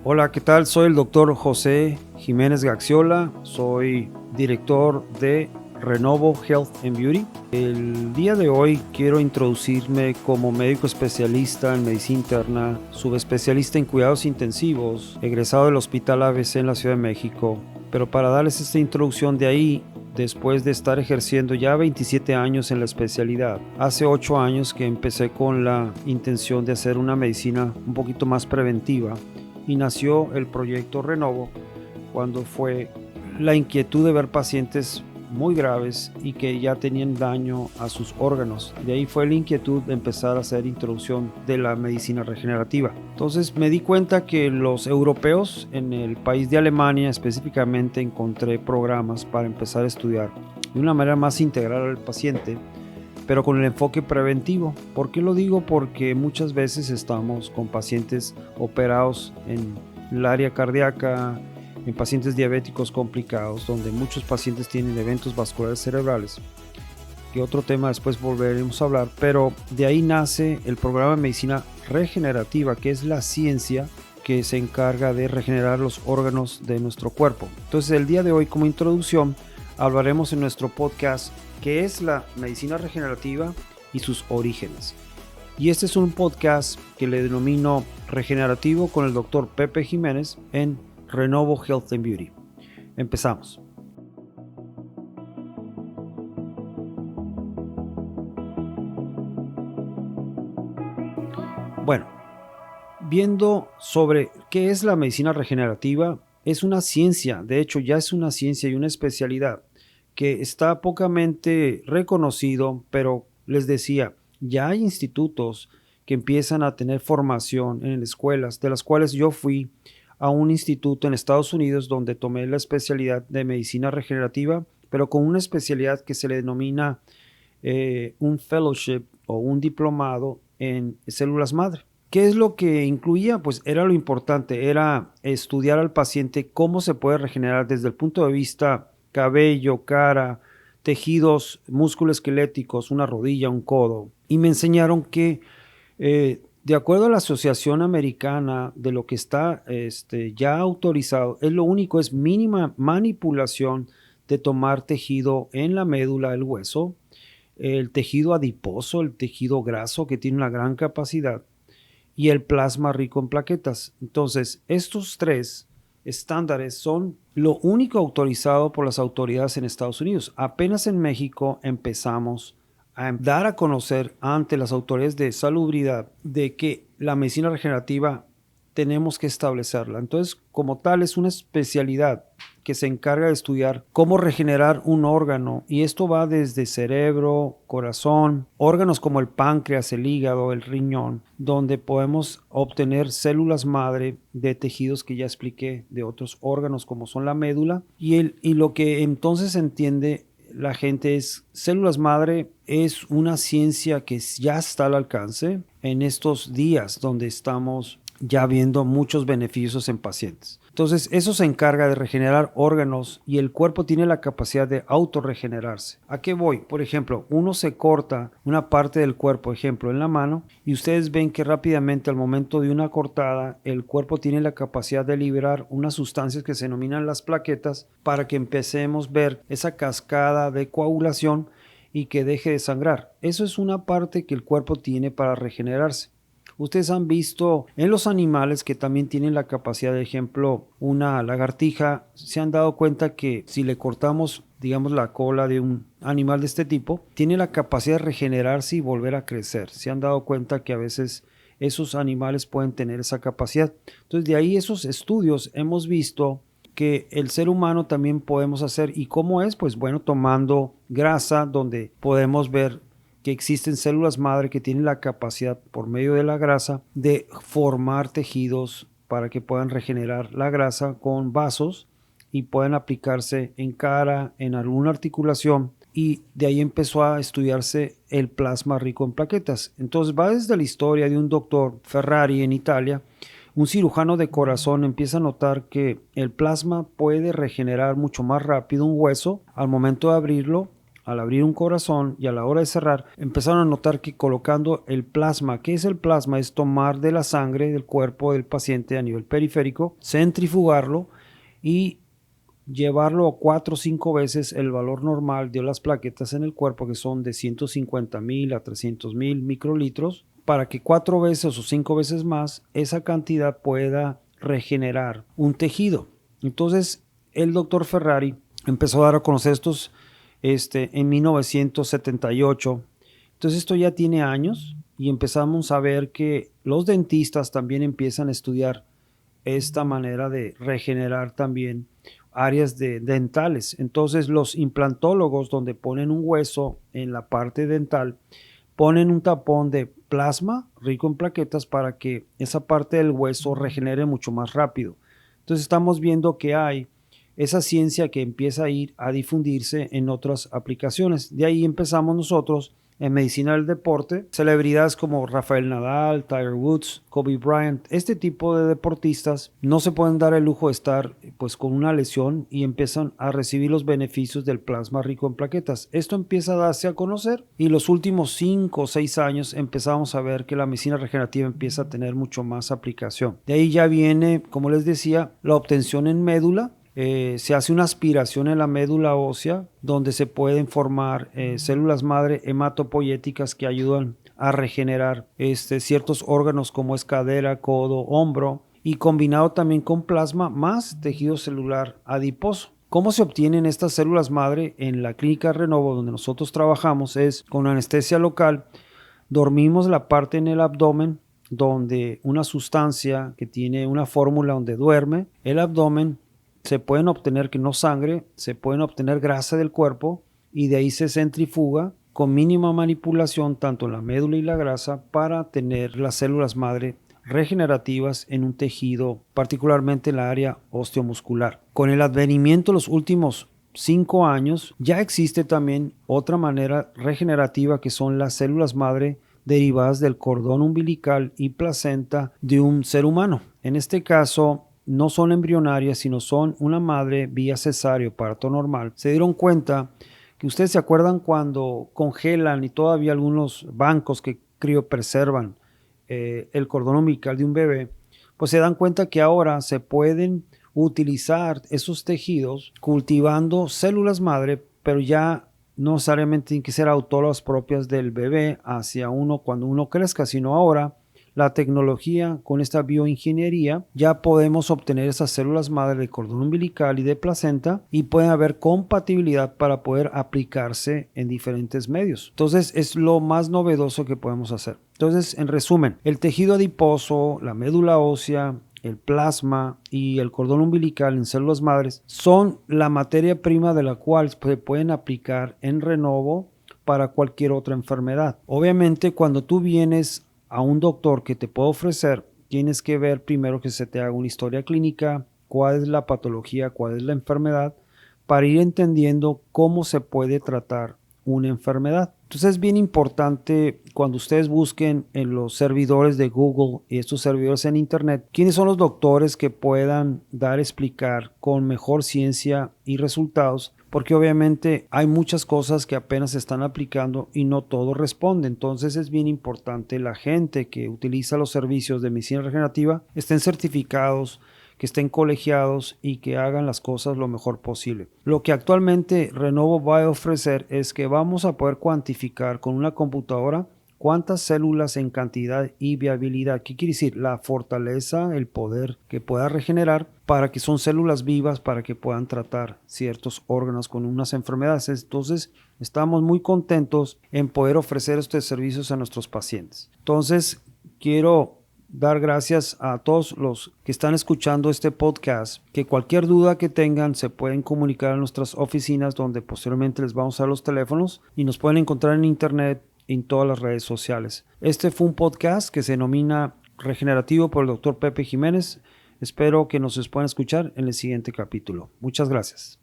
Hola, ¿qué tal? Soy el doctor José Jiménez Gaxiola, soy director de Renovo Health and Beauty. El día de hoy quiero introducirme como médico especialista en medicina interna, subespecialista en cuidados intensivos, egresado del Hospital ABC en la Ciudad de México. Pero para darles esta introducción de ahí, después de estar ejerciendo ya 27 años en la especialidad, hace 8 años que empecé con la intención de hacer una medicina un poquito más preventiva y nació el proyecto Renovo cuando fue la inquietud de ver pacientes muy graves y que ya tenían daño a sus órganos. De ahí fue la inquietud de empezar a hacer introducción de la medicina regenerativa. Entonces me di cuenta que los europeos, en el país de Alemania específicamente, encontré programas para empezar a estudiar de una manera más integral al paciente, pero con el enfoque preventivo. ¿Por qué lo digo? Porque muchas veces estamos con pacientes operados en el área cardíaca, en pacientes diabéticos complicados, donde muchos pacientes tienen eventos vasculares cerebrales, que otro tema después volveremos a hablar, pero de ahí nace el programa de medicina regenerativa, que es la ciencia que se encarga de regenerar los órganos de nuestro cuerpo. Entonces el día de hoy, como introducción, hablaremos en nuestro podcast qué es la medicina regenerativa y sus orígenes. Y este es un podcast que le denomino Regenerativo con el Dr. Pepe Jiménez en Renovo Health and Beauty. Empezamos. Bueno, viendo sobre qué es la medicina regenerativa, es una ciencia, de hecho ya es una ciencia y una especialidad que está pocamente reconocido, pero les decía, ya hay institutos que empiezan a tener formación en escuelas, de las cuales yo fui a un instituto en Estados Unidos donde tomé la especialidad de medicina regenerativa, pero con una especialidad que se le denomina un fellowship o un diplomado en células madre. ¿Qué es lo que incluía? Pues era lo importante, era estudiar al paciente cómo se puede regenerar desde el punto de vista cabello, cara, tejidos musculoesqueléticos, una rodilla, un codo. Y me enseñaron que de acuerdo a la Asociación Americana de lo que está ya autorizado, lo único es mínima manipulación de tomar tejido en la médula del hueso, el tejido adiposo, el tejido graso que tiene una gran capacidad y el plasma rico en plaquetas. Entonces, estos tres estándares son lo único autorizado por las autoridades en Estados Unidos. Apenas en México empezamos a dar a conocer ante las autoridades de salubridad de que la medicina regenerativa tenemos que establecerla. Entonces, como tal, es una especialidad que se encarga de estudiar cómo regenerar un órgano, y esto va desde cerebro, corazón, órganos como el páncreas, el hígado, el riñón, donde podemos obtener células madre de tejidos que ya expliqué, de otros órganos como son la médula, y lo que entonces entiende la gente es células madre es una ciencia que ya está al alcance en estos días donde estamos ya viendo muchos beneficios en pacientes. Entonces, eso se encarga de regenerar órganos y el cuerpo tiene la capacidad de autorregenerarse. ¿A qué voy? Por ejemplo, uno se corta una parte del cuerpo, ejemplo, en la mano, y ustedes ven que rápidamente al momento de una cortada, el cuerpo tiene la capacidad de liberar unas sustancias que se denominan las plaquetas para que empecemos a ver esa cascada de coagulación y que deje de sangrar. Eso es una parte que el cuerpo tiene para regenerarse. Ustedes han visto en los animales que también tienen la capacidad, de ejemplo, una lagartija, se han dado cuenta que si le cortamos, digamos, la cola de un animal de este tipo, tiene la capacidad de regenerarse y volver a crecer. Se han dado cuenta que a veces esos animales pueden tener esa capacidad. Entonces, de ahí esos estudios hemos visto que el ser humano también podemos hacer. ¿Y cómo es? Pues bueno, tomando grasa, donde podemos ver que existen células madre que tienen la capacidad por medio de la grasa de formar tejidos para que puedan regenerar la grasa con vasos y puedan aplicarse en cara, en alguna articulación, y de ahí empezó a estudiarse el plasma rico en plaquetas. Entonces va desde la historia de un doctor Ferrari en Italia. Un cirujano de corazón empieza a notar que el plasma puede regenerar mucho más rápido un hueso al momento de abrirlo, al abrir un corazón y a la hora de cerrar, empezaron a notar que colocando el plasma, ¿qué es el plasma? Es tomar de la sangre del cuerpo del paciente a nivel periférico, centrifugarlo y llevarlo a 4 o 5 veces el valor normal de las plaquetas en el cuerpo, que son de 150,000 a 300,000 microlitros, para que 4 veces o 5 veces más esa cantidad pueda regenerar un tejido. Entonces el doctor Ferrari empezó a dar a conocer estos en 1978. Entonces esto ya tiene años y empezamos a ver que los dentistas también empiezan a estudiar esta manera de regenerar también áreas dentales. Entonces los implantólogos, donde ponen un hueso en la parte dental, ponen un tapón de plasma rico en plaquetas para que esa parte del hueso regenere mucho más rápido. Entonces estamos viendo que hay esa ciencia que empieza a ir a difundirse en otras aplicaciones. De ahí empezamos nosotros en medicina del deporte, celebridades como Rafael Nadal, Tiger Woods, Kobe Bryant, este tipo de deportistas no se pueden dar el lujo de estar pues con una lesión y empiezan a recibir los beneficios del plasma rico en plaquetas. Esto empieza a darse a conocer y los últimos 5 o 6 años empezamos a ver que la medicina regenerativa empieza a tener mucho más aplicación. De ahí ya viene, como les decía, la obtención en médula. Se hace una aspiración en la médula ósea donde se pueden formar células madre hematopoyéticas que ayudan a regenerar ciertos órganos como es cadera, codo, hombro, y combinado también con plasma más tejido celular adiposo. ¿Cómo se obtienen estas células madre? En la clínica Renovo, donde nosotros trabajamos, es con anestesia local. Dormimos la parte en el abdomen donde una sustancia que tiene una fórmula donde duerme el abdomen. Se pueden obtener que no sangre, se pueden obtener grasa del cuerpo y de ahí se centrifuga con mínima manipulación tanto la médula y la grasa para tener las células madre regenerativas en un tejido, particularmente en la área osteomuscular. Con el advenimiento de los últimos 5 años ya existe también otra manera regenerativa que son las células madre derivadas del cordón umbilical y placenta de un ser humano. En este caso, no son embrionarias, sino son una madre vía cesárea, parto normal. Se dieron cuenta que ustedes se acuerdan cuando congelan y todavía algunos bancos que criopreservan el cordón umbilical de un bebé, pues se dan cuenta que ahora se pueden utilizar esos tejidos cultivando células madre, pero ya no necesariamente tienen que ser autólogas propias del bebé hacia uno cuando uno crezca, sino ahora la tecnología con esta bioingeniería ya podemos obtener esas células madre de cordón umbilical y de placenta y puede haber compatibilidad para poder aplicarse en diferentes medios. Entonces es lo más novedoso que podemos hacer. Entonces, en resumen, el tejido adiposo, la médula ósea, el plasma y el cordón umbilical en células madres son la materia prima de la cual se pueden aplicar en Renovo para cualquier otra enfermedad. Obviamente, cuando tú vienes a un doctor que te puede ofrecer, tienes que ver primero que se te haga una historia clínica, cuál es la patología, cuál es la enfermedad, para ir entendiendo cómo se puede tratar una enfermedad. Entonces es bien importante cuando ustedes busquen en los servidores de Google y estos servidores en Internet, quiénes son los doctores que puedan explicar con mejor ciencia y resultados, porque obviamente hay muchas cosas que apenas se están aplicando y no todo responde. Entonces es bien importante la gente que utiliza los servicios de medicina regenerativa estén certificados, que estén colegiados y que hagan las cosas lo mejor posible. Lo que actualmente Renovo va a ofrecer es que vamos a poder cuantificar con una computadora cuántas células en cantidad y viabilidad. ¿Qué quiere decir? La fortaleza, el poder que pueda regenerar para que son células vivas para que puedan tratar ciertos órganos con unas enfermedades. Entonces, estamos muy contentos en poder ofrecer estos servicios a nuestros pacientes. Entonces, quiero dar gracias a todos los que están escuchando este podcast, que cualquier duda que tengan se pueden comunicar a nuestras oficinas donde posteriormente les vamos a dar los teléfonos y nos pueden encontrar en internet en todas las redes sociales. Este fue un podcast que se denomina Regenerativo por el Dr. Pepe Jiménez. Espero que nos puedan escuchar en el siguiente capítulo. Muchas gracias.